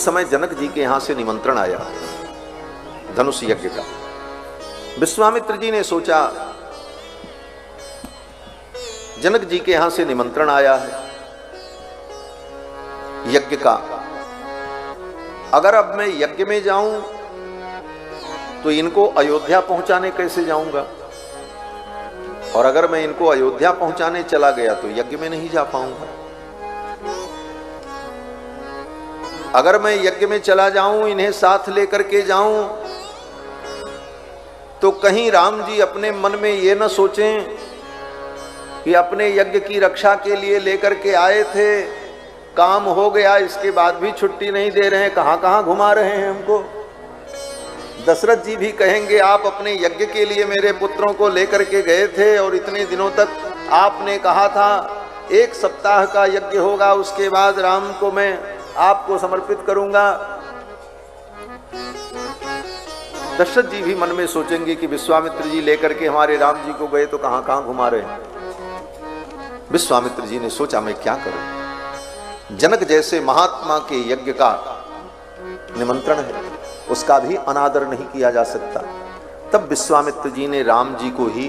समय जनक जी के यहां से निमंत्रण आया धनुष यज्ञ का। विश्वामित्र जी ने सोचा जनक जी के यहां से निमंत्रण आया है यज्ञ का, अगर अब मैं यज्ञ में जाऊं तो इनको अयोध्या पहुंचाने कैसे जाऊंगा, और अगर मैं इनको अयोध्या पहुंचाने चला गया तो यज्ञ में नहीं जा पाऊंगा। अगर मैं यज्ञ में चला जाऊं, इन्हें साथ लेकर के जाऊं, तो कहीं राम जी अपने मन में ये न सोचें कि अपने यज्ञ की रक्षा के लिए लेकर के आए थे, काम हो गया, इसके बाद भी छुट्टी नहीं दे रहे हैं, कहां कहां घुमा रहे हैं हमको। दशरथ जी भी कहेंगे आप अपने यज्ञ के लिए मेरे पुत्रों को लेकर के गए थे और इतने दिनों तक आपने कहा था 1 सप्ताह का यज्ञ होगा, उसके बाद राम को मैं आपको समर्पित करूंगा। दशरथ जी भी मन में सोचेंगे कि विश्वामित्र जी लेकर के हमारे राम जी को गए तो कहां कहां घुमा रहे हैं। विश्वामित्र जी ने सोचा मैं क्या करूं, जनक जैसे महात्मा के यज्ञ का निमंत्रण है, उसका भी अनादर नहीं किया जा सकता। तब विश्वामित्र जी ने राम जी को ही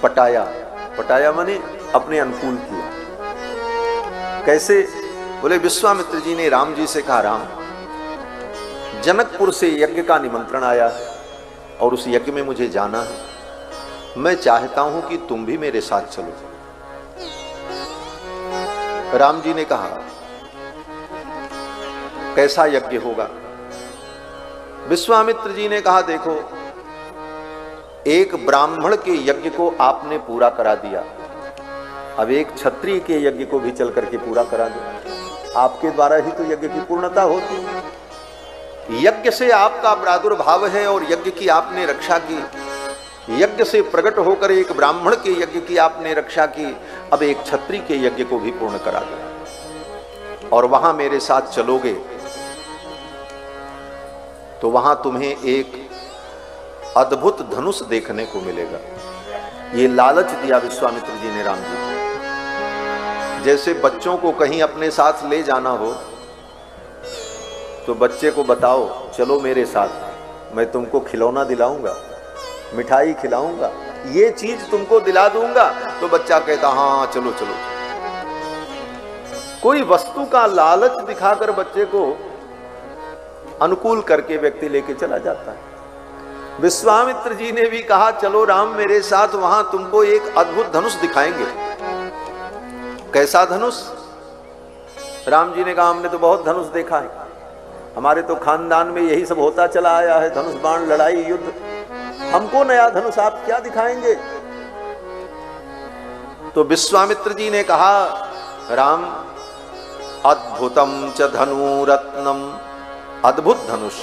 पटाया माने अपने अनुकूल किया। कैसे? बोले विश्वामित्र जी ने राम जी से कहा राम, जनकपुर से यज्ञ का निमंत्रण आया है और उस यज्ञ में मुझे जाना है, मैं चाहता हूं कि तुम भी मेरे साथ चलो। राम जी ने कहा कैसा यज्ञ होगा? विश्वामित्र जी ने कहा देखो, एक ब्राह्मण के यज्ञ को आपने पूरा करा दिया, अब एक क्षत्रिय के यज्ञ को भी चल करके पूरा करा दो। आपके द्वारा ही तो यज्ञ की पूर्णता होती है। यज्ञ से आपका प्रादुर्भाव है और यज्ञ की आपने रक्षा की, यज्ञ से प्रकट होकर एक ब्राह्मण के यज्ञ की आपने रक्षा की, अब एक क्षत्रिय के यज्ञ को भी पूर्ण करा दो और वहां मेरे साथ चलोगे तो वहां तुम्हें एक अद्भुत धनुष देखने को मिलेगा। ये लालच दिया विश्वामित्र जी ने राम जी को। जैसे बच्चों को कहीं अपने साथ ले जाना हो तो बच्चे को बताओ चलो मेरे साथ, मैं तुमको खिलौना दिलाऊंगा, मिठाई खिलाऊंगा, ये चीज तुमको दिला दूंगा, तो बच्चा कहता हाँ चलो चलो। कोई वस्तु का लालच दिखाकर बच्चे को अनुकूल करके व्यक्ति लेके चला जाता है। विश्वामित्र जी ने भी कहा चलो राम मेरे साथ, वहां तुमको एक अद्भुत धनुष दिखाएंगे। कैसा धनुष? राम जी ने कहा हमने तो बहुत धनुष देखा है, हमारे तो खानदान में यही सब होता चला आया है, धनुष बाण, लड़ाई, युद्ध, हमको नया धनुष आप क्या दिखाएंगे? तो विश्वामित्र जी ने कहा राम अद्भुतम च धनुरत्नम, अद्भुत धनुष,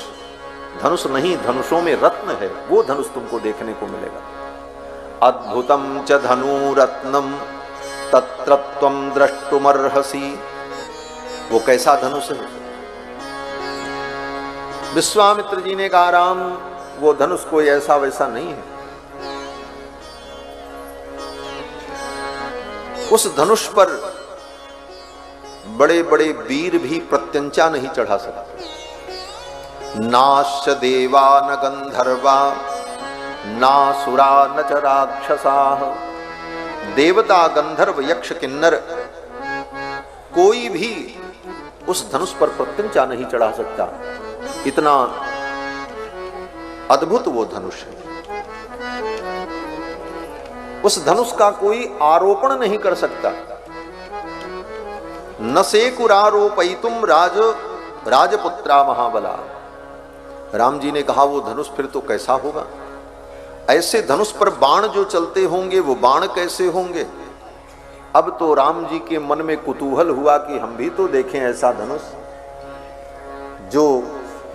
धनुष नहीं धनुषों में रत्न है, वो धनुष तुमको देखने को मिलेगा। अद्भुतम च धनुरत्नम तत्र त्वं द्रष्टुमर्हसि, वो कैसा धनुष है? विश्वामित्र जी ने कहा राम वो धनुष कोई ऐसा वैसा नहीं है, उस धनुष पर बड़े बड़े वीर भी प्रत्यंचा नहीं चढ़ा सकते। नाश्च देवा न गंधर्वा नासुरा न च राक्षसाः, देवता गंधर्व यक्ष किन्नर कोई भी उस धनुष पर प्रत्यंचा नहीं चढ़ा सकता, इतना अद्भुत वो धनुष है। उस धनुष का कोई आरोपण नहीं कर सकता। न सेकुरारोपयितुम राजपुत्रा महाबला। राम जी ने कहा वो धनुष फिर तो कैसा होगा? ऐसे धनुष पर बाण जो चलते होंगे वो बाण कैसे होंगे? अब तो राम जी के मन में कुतूहल हुआ कि हम भी तो देखें ऐसा धनुष जो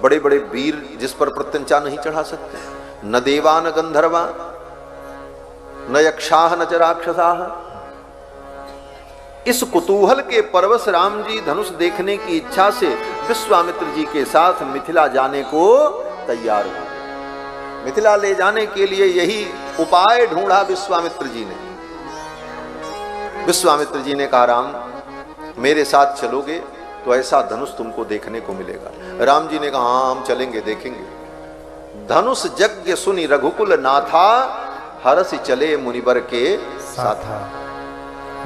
बड़े बड़े वीर जिस पर प्रत्यंचा नहीं चढ़ा सकते। न देवा न गंधर्वा न यक्षाः न च राक्षसाः। इस कुतूहल के परवश राम जी धनुष देखने की इच्छा से विश्वामित्र जी के साथ मिथिला जाने को तैयार हुए। मिथिला ले जाने के लिए यही उपाय ढूंढा विश्वामित्र जी ने। विश्वामित्र जी ने कहा राम मेरे साथ चलोगे तो ऐसा धनुष तुमको देखने को मिलेगा। राम जी ने कहा हाँ हम चलेंगे, देखेंगे। धनुष यज्ञ सुनि रघुकुल नाथा, हरसि चले मुनिवर के साथा।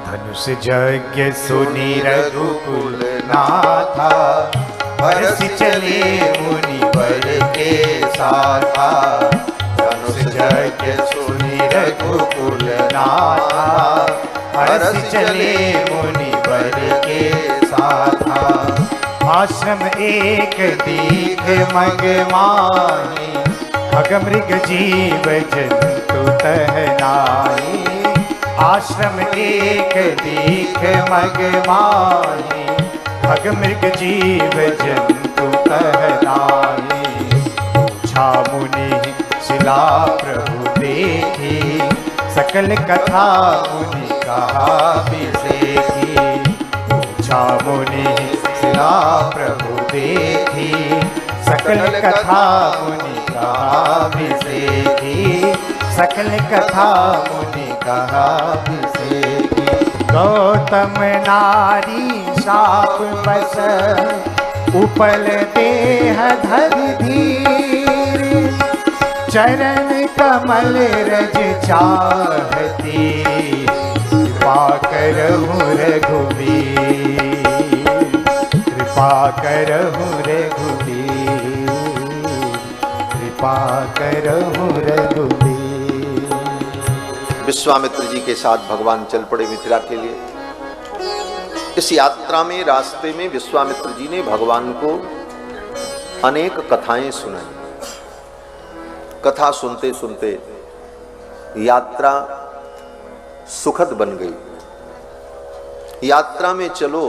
धनुष यज्ञ सुनि रघुकुल नाथा, हरसि चले मुनिवर के साथा। धनुष यज्ञ सुनि रघुकुल नाथा, हरसि चले मुनिवर के साथा। आश्रम एक दीख मग माही, खग मृग जीव जंतु तह नाही। आश्रम एक दीख मग माही, खग मृग जीव जंतु तह नाही। पूछा मुनि शिला प्रभु देखी, सकल कथा मुनि कहा बिसेखी। पूछा मुनि शिला प्रभु देखी, सकल कथा मुनि कहा बिसेखी। सकल कथा मुनि कहा बिसेखी। गौतम नारी शाप बस, उपल देह धर धीर। चरण कमल रज चाहती, कृपा करहु रघुवीर। कृपा करहु रघुवीर, कृपा करहु रघुवीर। विश्वामित्र जी के साथ भगवान चल पड़े मिथिला के लिए। इस यात्रा में रास्ते में विश्वामित्र जी ने भगवान को अनेक कथाएं सुनाई। कथा सुनते सुनते यात्रा सुखद बन गई। यात्रा में चलो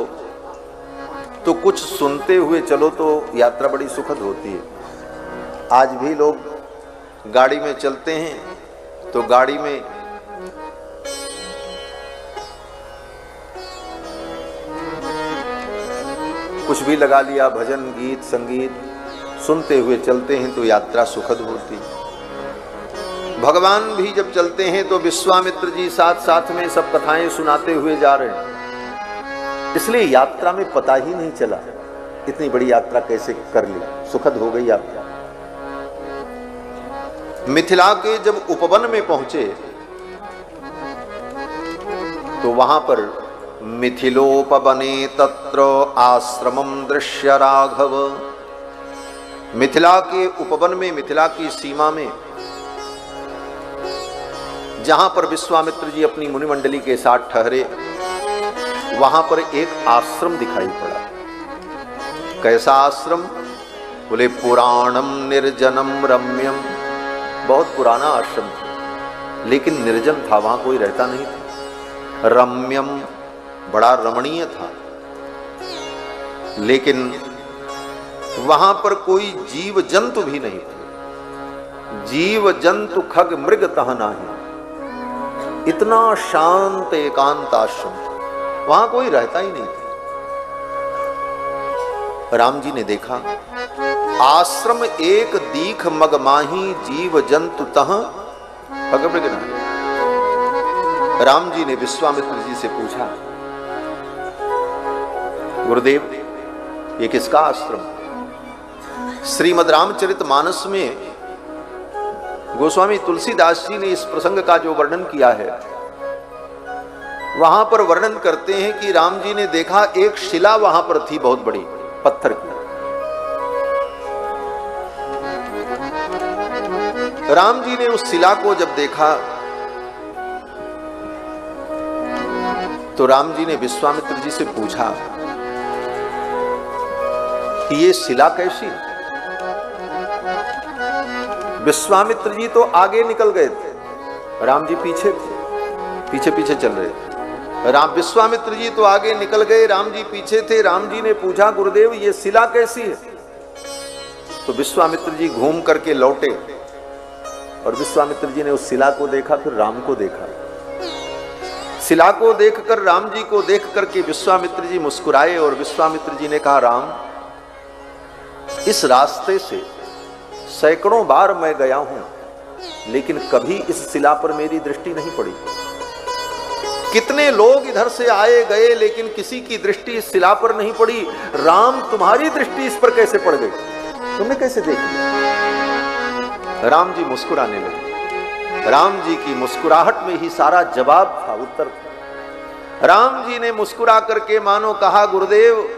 तो कुछ सुनते हुए चलो तो यात्रा बड़ी सुखद होती है। आज भी लोग गाड़ी में चलते हैं तो गाड़ी में कुछ भी लगा लिया, भजन गीत संगीत सुनते हुए चलते हैं तो यात्रा सुखद होती। भगवान भी जब चलते हैं तो विश्वामित्र जी साथ साथ में सब कथाएं सुनाते हुए जा रहे हैं, इसलिए यात्रा में पता ही नहीं चला इतनी बड़ी यात्रा कैसे कर ली, सुखद हो गई यात्रा। मिथिला के जब उपवन में पहुंचे तो वहां पर मिथिलोपवने तत्र आश्रमं दृश्य राघव। मिथिला के उपवन में, मिथिला की सीमा में, जहां पर विश्वामित्र जी अपनी मुनिमंडली के साथ ठहरे, वहां पर एक आश्रम दिखाई पड़ा। कैसा आश्रम? बोले पुराणम निर्जनम रम्यम। बहुत पुराना आश्रम था लेकिन निर्जन था, वहां कोई रहता नहीं था। रम्यम, बड़ा रमणीय था, लेकिन वहां पर कोई जीव जंतु भी नहीं थे। जीव जंतु खग मृग तह नाही। इतना शांत एकांत आश्रम था, वहां कोई रहता ही नहीं था। राम जी ने देखा आश्रम एक दीख मगमाही, जीव जंतु तह खग मृग नाही। राम जी ने विश्वामित्र जी से पूछा, गुरुदेव ये किसका आश्रम? श्रीमद् रामचरितमानस में गोस्वामी तुलसीदास जी ने इस प्रसंग का जो वर्णन किया है, वहां पर वर्णन करते हैं कि राम जी ने देखा एक शिला वहां पर थी, बहुत बड़ी पत्थर की। राम जी ने उस शिला को जब देखा तो राम जी ने विश्वामित्र जी से पूछा कि ये शिला कैसी? विश्वामित्र जी तो आगे निकल गए थे, राम जी पीछे थे, पीछे पीछे चल रहे थे। विश्वामित्र जी तो आगे निकल गए, राम जी पीछे थे। राम जी ने पूछा, गुरुदेव ये शिला कैसी है? तो विश्वामित्र जी घूम करके लौटे और विश्वामित्र जी ने उस शिला को देखा, फिर राम को देखा। शिला को देखकर, राम जी को देख करके विश्वामित्र जी मुस्कुराए और विश्वामित्र जी ने कहा, राम इस रास्ते से सैकड़ों बार मैं गया हूं, लेकिन कभी इस शिला पर मेरी दृष्टि नहीं पड़ी। कितने लोग इधर से आए गए लेकिन किसी की दृष्टि इस शिला पर नहीं पड़ी। राम तुम्हारी दृष्टि इस पर कैसे पड़ गई, तुमने कैसे देख लिया? राम जी मुस्कुराने लगे। राम जी की मुस्कुराहट में ही सारा जवाब था, उत्तर था। राम जी ने मुस्कुरा करके मानो कहा, गुरुदेव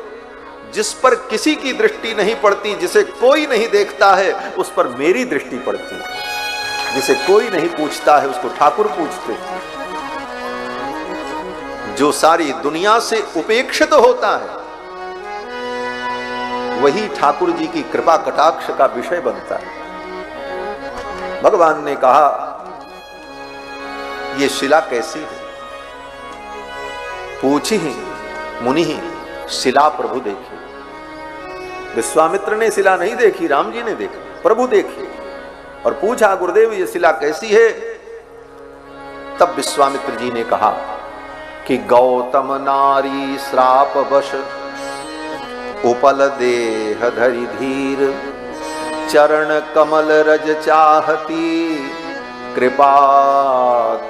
जिस पर किसी की दृष्टि नहीं पड़ती, जिसे कोई नहीं देखता है, उस पर मेरी दृष्टि पड़ती है। जिसे कोई नहीं पूछता है उसको ठाकुर पूछते हैं। जो सारी दुनिया से उपेक्षित होता है वही ठाकुर जी की कृपा कटाक्ष का विषय बनता है। भगवान ने कहा, ये शिला कैसी है? पूछी मुनि शिला प्रभु देखी। विश्वामित्र ने शिला नहीं देखी, राम जी ने देखी, प्रभु देखी। और पूछा, गुरुदेव ये शिला कैसी है? तब विश्वामित्र जी ने कहा कि गौतम नारी श्राप वश उपल देह धरि धीर, चरण कमल रज चाहती, कृपा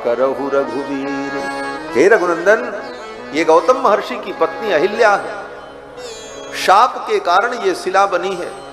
करहु रघुवीर। हे रघुनंदन, ये गौतम महर्षि की पत्नी अहिल्या है। शाप के कारण ये शिला बनी है।